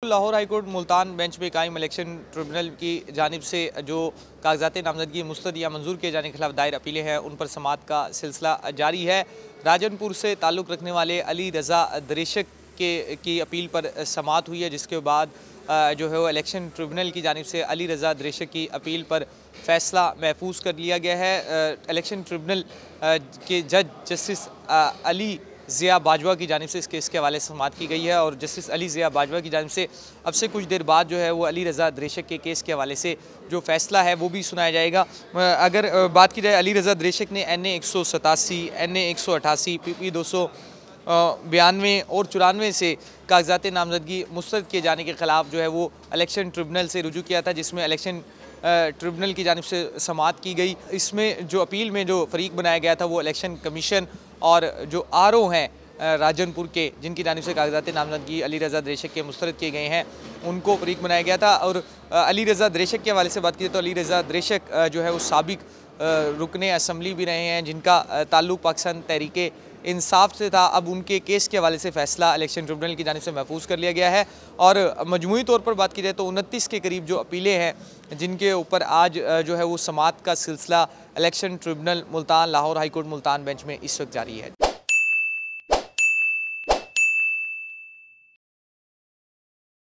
Lahore high court Multan bench पे कायम election tribunal की जानिब से जो कागजात नामजदगी मुस्तरद या मंजूर किए जाने के खिलाफ दायर अपीलें हैं उन पर समाअत का सिलसिला जारी है। राजनपुर से ताल्लुक़ रखने वाले अली रज़ा दरेशक की अपील पर समाअत हुई है, जिसके बाद जो है वो इलेक्शन ट्रिब्यूनल की जानिब से अली रज़ा दरेशक की अपील पर फ़ैसला महफूज कर लिया गया है। इलेक्शन ट्रिब्यूनल के जज जस्टिस अली ज़िया बाजवा की जानिब से इस केस के हवाले से समाअत की गई है और जस्टिस अली ज़िया बाजवा की जानिब से अब से कुछ देर बाद जो है वो अली रज़ा दरेशक के केस के हवाले से जो फ़ैसला है वो भी सुनाया जाएगा। अगर बात की जाए अली रज़ा दरेशक ने NA 187, NA 188, PP 292 और 94 से कागजात नामजदगी मुस्तरद किए जाने के ख़िलाफ़ जो है वो इलेक्शन ट्रिब्यूनल से रुजू किया था, जिसमें इलेक्शन ट्रिब्यूनल की जानिब से समाअत की गई। इसमें जो अपील में जो फ़रीक बनाया गया था वो इलेक्शन कमीशन और जो RO हैं राजनपुर के, जिनकी जानिब से कागजात नामजदगी अली रज़ा दरेशक के मुस्तरद किए गए हैं, उनको फ़रीक बनाया गया था। और अली रज़ा दरेशक के हवाले से बात की तो अली रज़ा दरेशक जो है वो साबिक रुकने असम्बली भी रहे हैं, जिनका ताल्लुक़ पाकिस्तान तहरीक इंसाफ से था। अब उनके केस के हवाले से फ़ैसला इलेक्शन ट्रिब्यूनल की जानिब से महफूज कर लिया गया है और मजमूई तौर पर बात की जाए तो 29 के करीब जो अपीलें हैं जिनके ऊपर आज जो है वो समाअत का सिलसिला election tribunal Multan Lahore high court Multan bench में इस वक्त जारी है।